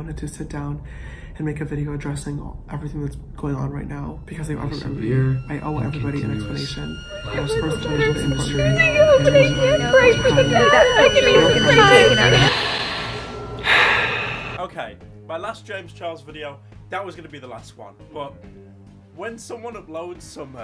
wanted to sit down and make a video addressing everything that's going on right now because I owe everybody an explanation. I was supposed to do the industry. Okay, my last James Charles video, that was going to be the last one, but when someone uploads some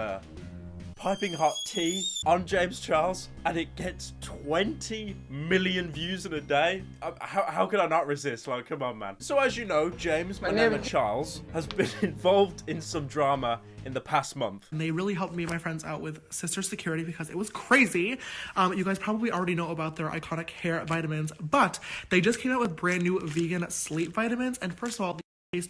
piping hot tea on James Charles and it gets 20 million views in a day, how could I not resist? Like, come on, man. So as you know, James, my name is Charles, has been involved in some drama in the past month. And they really helped me and my friends out with sister security because it was crazy. You guys probably already know about their iconic hair vitamins, but they just came out with brand new vegan sleep vitamins. And first of all,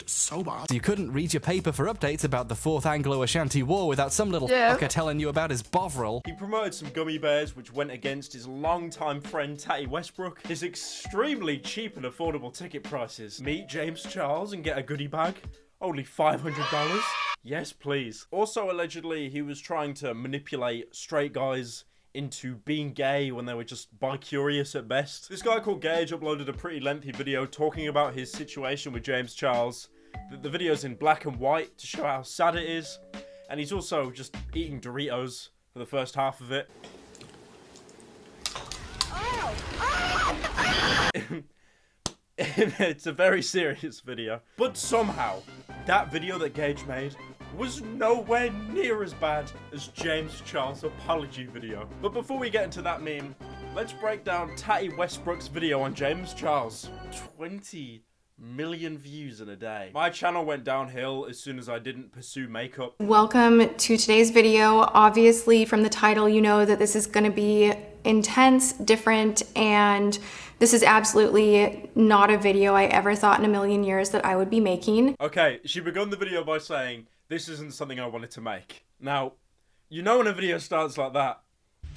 so boss. You couldn't read your paper for updates about the 4th Anglo-Ashanti War without some little fucker telling you about his bovril. He promoted some gummy bears which went against his longtime friend Tati Westbrook, his extremely cheap and affordable ticket prices. Meet James Charles and get a goodie bag. Only $500? Yes, please. Also, allegedly, he was trying to manipulate straight guys into being gay when they were just bi-curious at best. This guy called Gage uploaded a pretty lengthy video talking about his situation with James Charles. The video's in black and white to show how sad it is. And he's also just eating Doritos for the first half of it. It's a very serious video. But somehow, that video that Gage made was nowhere near as bad as James Charles' apology video. But before we get into that meme, let's break down Tati Westbrook's video on James Charles. 20 million views in a day. My channel went downhill as soon as I didn't pursue makeup. Welcome to today's video. Obviously from the title you know that this is going to be intense, different, and this is absolutely not a video I ever thought in a million years that I would be making. Okay, she begun the video by saying, "This isn't something I wanted to make." Now, you know when a video starts like that,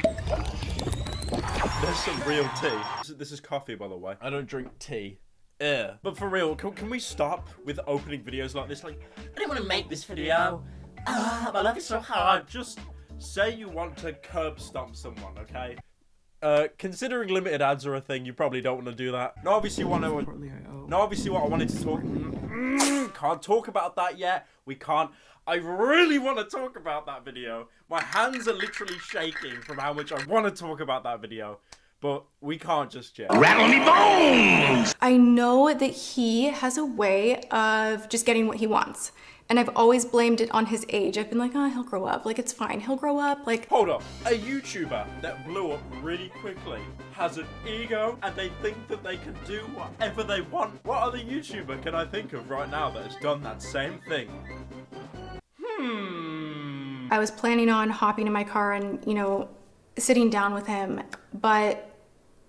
there's some real tea. This is coffee, by the way. I don't drink tea. But for real, can we stop with opening videos like this? Like, I didn't want to make this video. My life is so hard. Just say you want to curb stomp someone, okay? Considering limited ads are a thing, you probably don't want to do that. No, obviously what I wanted to talk. Can't talk about that yet. We can't. I really want to talk about that video. My hands are literally shaking from how much I want to talk about that video. But we can't just yet. Rattle me bones! I know that he has a way of just getting what he wants. And I've always blamed it on his age. I've been like, oh, he'll grow up. Like, it's fine. He'll grow up. Like, hold up. A YouTuber that blew up really quickly has an ego and they think that they can do whatever they want. What other YouTuber can I think of right now that has done that same thing? I was planning on hopping in my car and, you know, sitting down with him, but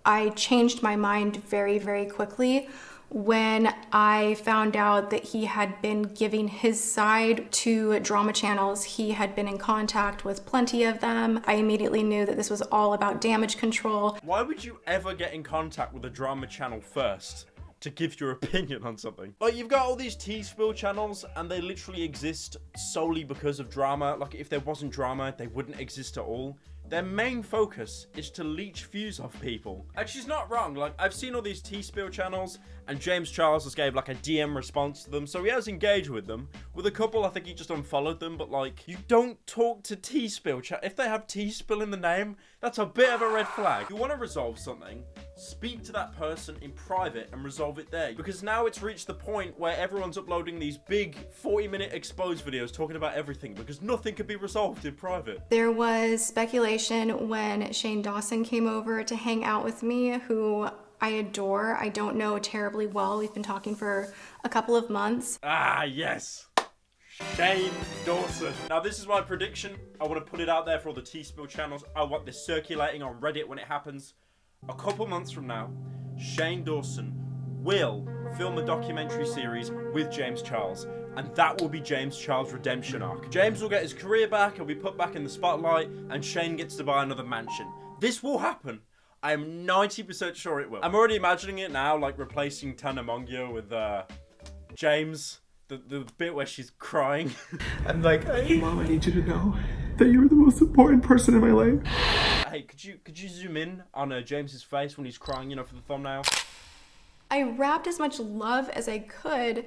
I changed my mind very, very quickly when I found out that he had been giving his side to drama channels. He had been in contact with plenty of them. I immediately knew that this was all about damage control. Why would you ever get in contact with a drama channel first to give your opinion on something? Like, you've got all these tea spill channels and they literally exist solely because of drama. Like, if there wasn't drama, they wouldn't exist at all. Their main focus is to leech views off people. And she's not wrong. Like, I've seen all these T-Spill channels, and James Charles has gave, like, a DM response to them, so he has engaged with them. With a couple, I think he just unfollowed them, but, like, you don't talk to T-Spill chat. If they have T-Spill in the name, that's a bit of a red flag. If you want to resolve something, speak to that person in private and resolve it there. Because now it's reached the point where everyone's uploading these big 40-minute exposed videos talking about everything, because nothing can be resolved in private. There was speculation when Shane Dawson came over to hang out with me, who I adore. I don't know terribly well. We've been talking for a couple of months. Ah, yes. Shane Dawson. Now, this is my prediction. I want to put it out there for all the T-Spill channels. I want this circulating on Reddit when it happens. A couple months from now, Shane Dawson will film a documentary series with James Charles, and that will be James Charles' redemption arc. James will get his career back, he'll be put back in the spotlight, and Shane gets to buy another mansion. This will happen. I am 90% sure it will. I'm already imagining it now, like replacing Tana Mongeau with James. The bit where she's crying. I'm like, Mom, I need you to know that you were the most important person in my life. Hey, could you zoom in on James's face when he's crying, you know, for the thumbnail? I wrapped as much love as I could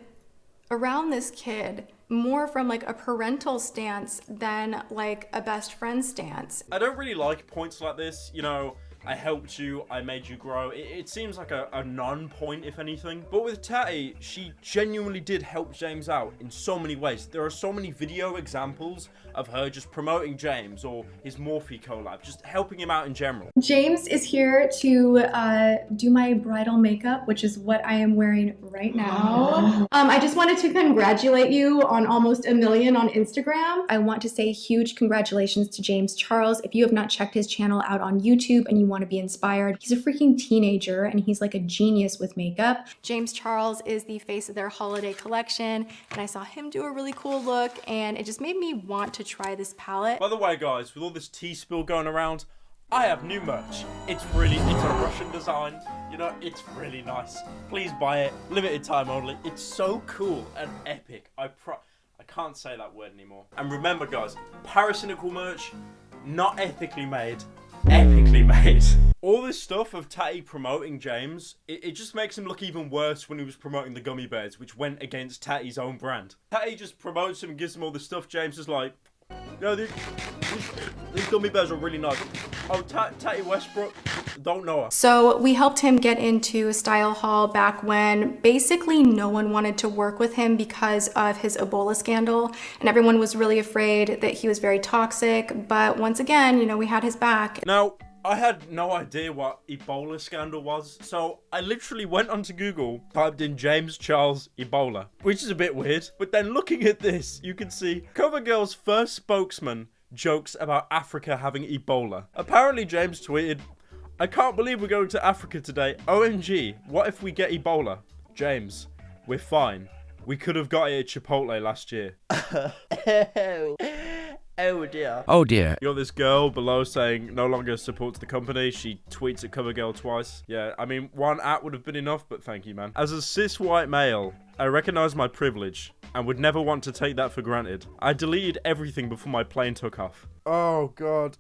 around this kid, more from like a parental stance than like a best friend stance. I don't really like points like this, you know, I helped you, I made you grow. It seems like a non-point, if anything. But with Tati, she genuinely did help James out in so many ways. There are so many video examples of her just promoting James or his Morphe collab, just helping him out in general. James is here to do my bridal makeup, which is what I am wearing right now. I just wanted to congratulate you on almost 1 million on Instagram. I want to say huge congratulations to James Charles. If you have not checked his channel out on YouTube and you want to be inspired, he's a freaking teenager and he's like a genius with makeup. James Charles is the face of their holiday collection, and I saw him do a really cool look, and it just made me want to try this palette. By the way, guys, with all this tea spill going around, I have new merch. It's a Russian design. You know, it's really nice. Please buy it. Limited time only. It's so cool and epic. I can't say that word anymore. And remember, guys, Pyrocynical merch, not ethically made, epically made. All this stuff of Tati promoting James, it just makes him look even worse when he was promoting the gummy bears, which went against Tati's own brand. Tati just promotes him and gives him all this stuff. James is like, no, these gummy bears are really nice. Oh, Tati Westbrook, don't know her. So we helped him get into a style hall back when basically no one wanted to work with him because of his Ebola scandal, and everyone was really afraid that he was very toxic. But once again, you know, we had his back. Now, I had no idea what Ebola scandal was, so I literally went onto Google, typed in James Charles Ebola, which is a bit weird. But then looking at this, you can see CoverGirl's first spokesman jokes about Africa having Ebola. Apparently James tweeted, I can't believe we're going to Africa today. OMG, what if we get Ebola? James, we're fine. We could have got it at Chipotle last year. Oh dear. Oh dear. You got this girl below saying no longer supports the company. She tweets at CoverGirl twice. Yeah, I mean, one at would have been enough, but thank you, man. As a cis white male, I recognize my privilege and would never want to take that for granted. I deleted everything before my plane took off. Oh, God.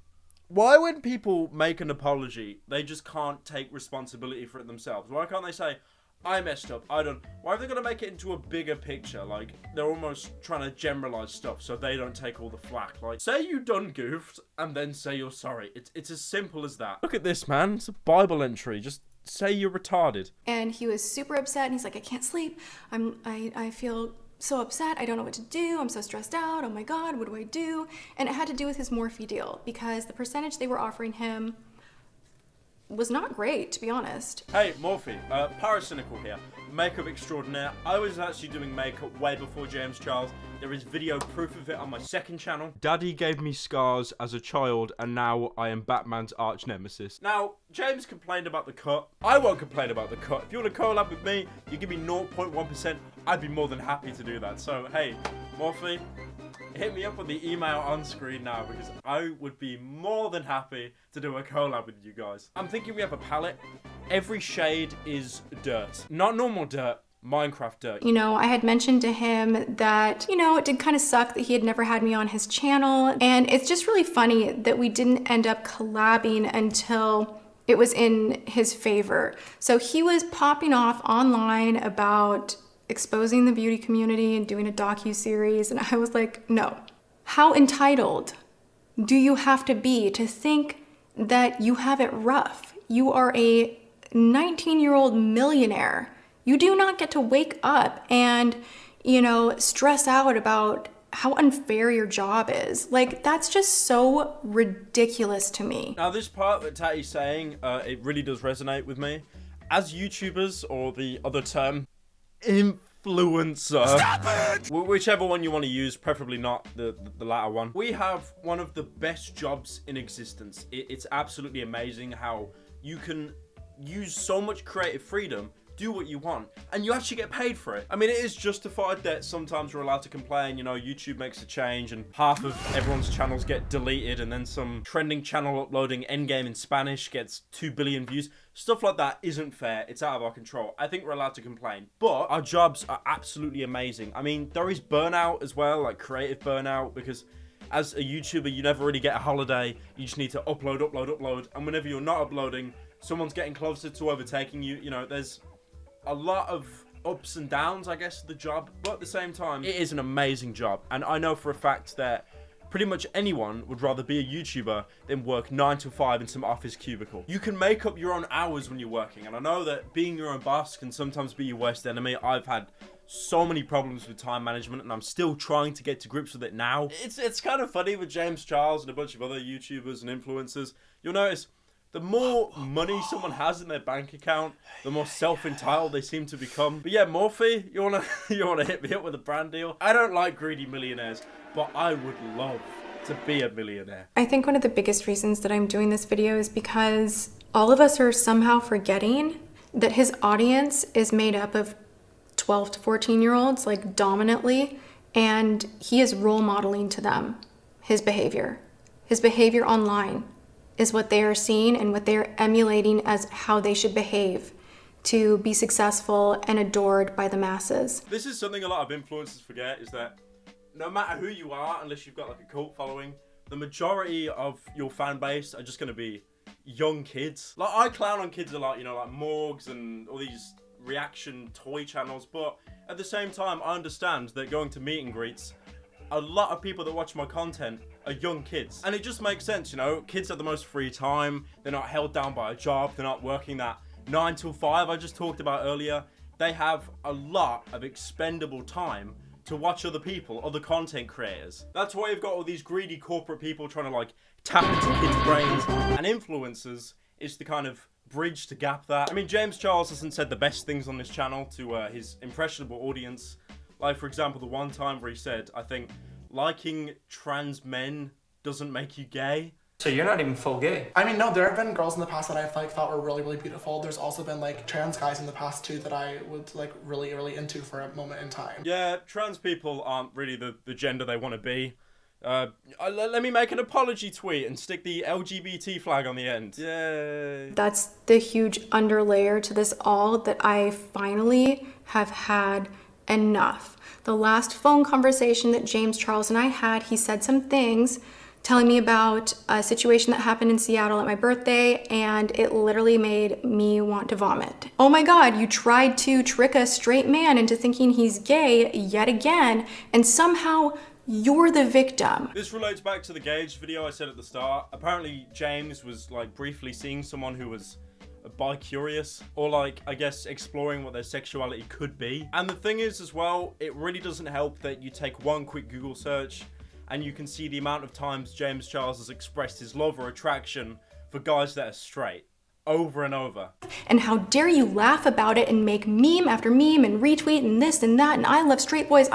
Why when people make an apology, they just can't take responsibility for it themselves? Why can't they say, I messed up, I don't... Why are they going to make it into a bigger picture? Like, they're almost trying to generalize stuff so they don't take all the flack. Like, say you done goofed and then say you're sorry. It's as simple as that. Look at this, man. It's a Bible entry. Just say you're retarded. And he was super upset, and he's like, I can't sleep. I feel so upset. I don't know what to do. I'm so stressed out. Oh my God, what do I do? And it had to do with his Morphe deal because the percentage they were offering him was not great, to be honest. Hey, Morphe, Pyrocynical here, makeup extraordinaire. I was actually doing makeup way before James Charles. There is video proof of it on my second channel. Daddy gave me scars as a child, and now I am Batman's arch nemesis. Now, James complained about the cut. I won't complain about the cut. If you want to collab with me, you give me 0.1%, I'd be more than happy to do that. So, hey, Morphe, hit me up on the email on screen now because I would be more than happy to do a collab with you guys. I'm thinking we have a palette. Every shade is dirt. Not normal dirt, Minecraft dirt. You know, I had mentioned to him that, you know, it did kind of suck that he had never had me on his channel. And it's just really funny that we didn't end up collabing until it was in his favor. So he was popping off online about exposing the beauty community and doing a docu-series, and I was like, no. How entitled do you have to be to think that you have it rough? You are a 19-year-old millionaire. You do not get to wake up and, you know, stress out about how unfair your job is. Like, that's just so ridiculous to me. Now, this part that Tati's saying, it really does resonate with me. As YouTubers, or the other term, influencer. Stop it! Whichever one you want to use, preferably not the latter one. We have one of the best jobs in existence. It's absolutely amazing how you can use so much creative freedom, do what you want, and you actually get paid for it. I mean, it is justified that sometimes we're allowed to complain, you know, YouTube makes a change and half of everyone's channels get deleted, and then some trending channel uploading Endgame in Spanish gets 2 billion views. Stuff like that isn't fair. It's out of our control. I think we're allowed to complain, but our jobs are absolutely amazing. I mean, there is burnout as well, like creative burnout, because as a YouTuber, you never really get a holiday. You just need to upload, and whenever you're not uploading, someone's getting closer to overtaking you. You know, there's a lot of ups and downs, I guess, the job, but at the same time, it is an amazing job. And I know for a fact that pretty much anyone would rather be a YouTuber than work 9 to 5 in some office cubicle. You can make up your own hours when you're working, and I know that being your own boss can sometimes be your worst enemy. I've had so many problems with time management, and I'm still trying to get to grips with it now. It's kind of funny with James Charles and a bunch of other YouTubers and influencers. You'll notice the more money someone has in their bank account, the more self-entitled they seem to become. But yeah, Morphe, you wanna hit me up with a brand deal? I don't like greedy millionaires, but I would love to be a millionaire. I think one of the biggest reasons that I'm doing this video is because all of us are somehow forgetting that his audience is made up of 12 to 14-year-olds, like dominantly, and he is role modeling to them his behavior. His behavior online is what they are seeing and what they are emulating as how they should behave to be successful and adored by the masses. This is something a lot of influencers forget, is that no matter who you are, unless you've got like a cult following, the majority of your fan base are just going to be young kids. Like, I clown on kids a lot, you know, like Morgs and all these reaction toy channels, but at the same time, I understand that going to meet and greets, a lot of people that watch my content are young kids. And it just makes sense, you know, kids have the most free time, they're not held down by a job, they're not working that 9 till 5 I just talked about earlier. They have a lot of expendable time to watch other people, other content creators. That's why you've got all these greedy corporate people trying to like tap into kids' brains, and influencers is the kind of bridge to gap that. I mean, James Charles hasn't said the best things on this channel to his impressionable audience. Like, for example, the one time where he said, I think, liking trans men doesn't make you gay. So you're not even full gay? I mean, no, there have been girls in the past that I've like thought were really, really beautiful. There's also been like trans guys in the past too that I was like really, really into for a moment in time. Yeah, trans people aren't really the gender they want to be. Let me make an apology tweet and stick the LGBT flag on the end. Yay. That's the huge underlayer to this all, that I finally have had enough. The last phone conversation that James Charles and I had, he said some things telling me about a situation that happened in Seattle at my birthday, and it literally made me want to vomit. Oh my God, you tried to trick a straight man into thinking he's gay yet again, and somehow you're the victim. This relates back to the Gage video I said at the start. Apparently James was like briefly seeing someone who was bi-curious, or like, I guess, exploring what their sexuality could be. And the thing is as well, it really doesn't help that you take one quick Google search and you can see the amount of times James Charles has expressed his love or attraction for guys that are straight, over and over. And how dare you laugh about it and make meme after meme and retweet and this and that and I love straight boys,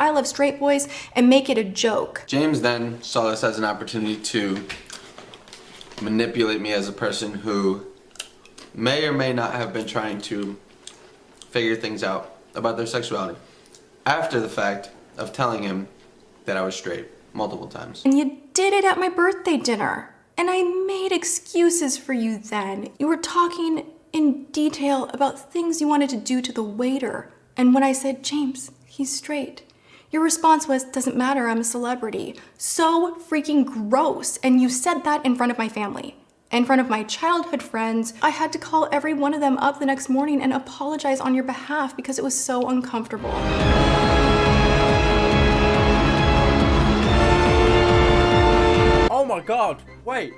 and make it a joke. James then saw this as an opportunity to manipulate me as a person who may or may not have been trying to figure things out about their sexuality after the fact of telling him that I was straight multiple times. And you did it at my birthday dinner. And I made excuses for you then. You were talking in detail about things you wanted to do to the waiter. And when I said, James, he's straight, your response was, doesn't matter, I'm a celebrity. So freaking gross. And you said that in front of my family, in front of my childhood friends. I had to call every one of them up the next morning and apologize on your behalf because it was so uncomfortable. Oh my God, wait,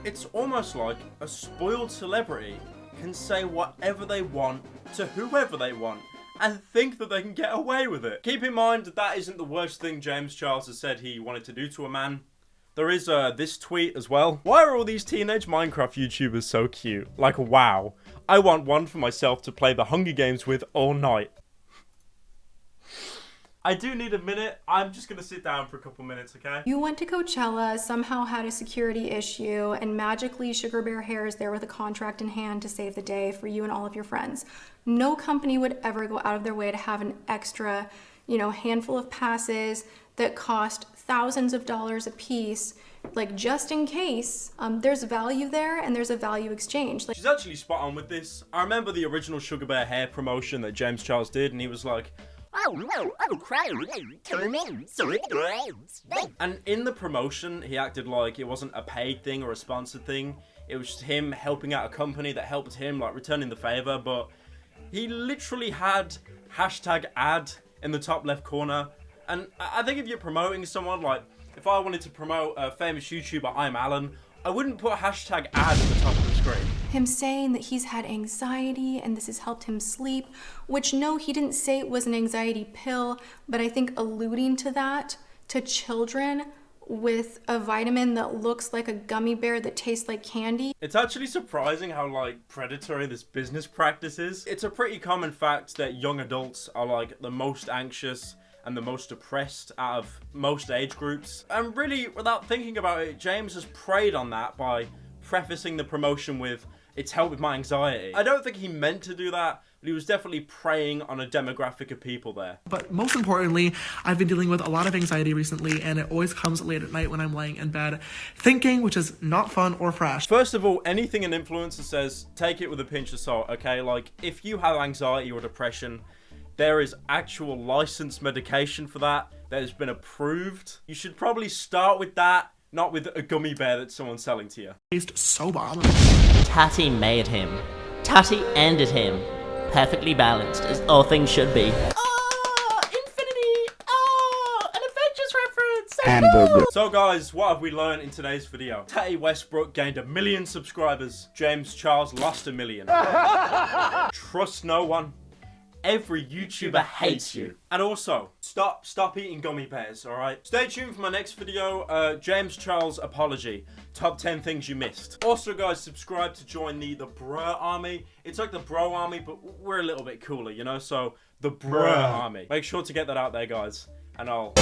it's almost like a spoiled celebrity can say whatever they want to whoever they want and think that they can get away with it. Keep in mind that that isn't the worst thing James Charles has said he wanted to do to a man. There is this tweet as well. Why are all these teenage Minecraft YouTubers so cute? Like, wow, I want one for myself to play the Hunger Games with all night. I do need a minute. I'm just gonna sit down for a couple minutes, okay? You went to Coachella, somehow had a security issue, and magically Sugar Bear Hair is there with a contract in hand to save the day for you and all of your friends. No company would ever go out of their way to have an extra, handful of passes that cost thousands of dollars a piece, like just in case. There's value there and there's a value exchange. She's actually spot on with this. I remember the original Sugar Bear Hair promotion that James Charles did, and he was like, oh no, I'm crying. Turn in, so it grows. And in the promotion, he acted like it wasn't a paid thing or a sponsored thing. It was just him helping out a company that helped him, like returning the favor. But He literally had #ad in the top left corner. And I think if you're promoting someone, like if I wanted to promote a famous YouTuber, I'm Alan, I wouldn't put #ad at the top of the screen. Him saying that he's had anxiety and this has helped him sleep, which no, he didn't say it was an anxiety pill, but I think alluding to that to children with a vitamin that looks like a gummy bear that tastes like candy. It's actually surprising how like predatory this business practice is. It's a pretty common fact that young adults are like the most anxious and the most depressed out of most age groups. And really, without thinking about it, James has preyed on that by prefacing the promotion with, "It's helped with my anxiety." I don't think he meant to do that, but he was definitely preying on a demographic of people there. But most importantly, I've been dealing with a lot of anxiety recently, and it always comes late at night when I'm laying in bed thinking, which is not fun or fresh. First of all, anything an influencer says, take it with a pinch of salt, okay? Like, if you have anxiety or depression, there is actual licensed medication for that has been approved. You should probably start with that, not with a gummy bear that someone's selling to you. Tastes so bomb. Tati made him. Tati ended him. Perfectly balanced, as all things should be. Oh, infinity! Oh, an Avengers reference! Hamburger. So guys, what have we learned in today's video? Tati Westbrook gained 1 million subscribers. James Charles lost 1 million. Trust no one. Every YouTuber hates you. And also, stop eating gummy bears, alright? Stay tuned for my next video, James Charles apology. Top 10 things you missed. Also guys, subscribe to join the Bro Army. It's like the Bro Army, but we're a little bit cooler, you know? So, the Bro Army. Make sure to get that out there, guys. And I'll...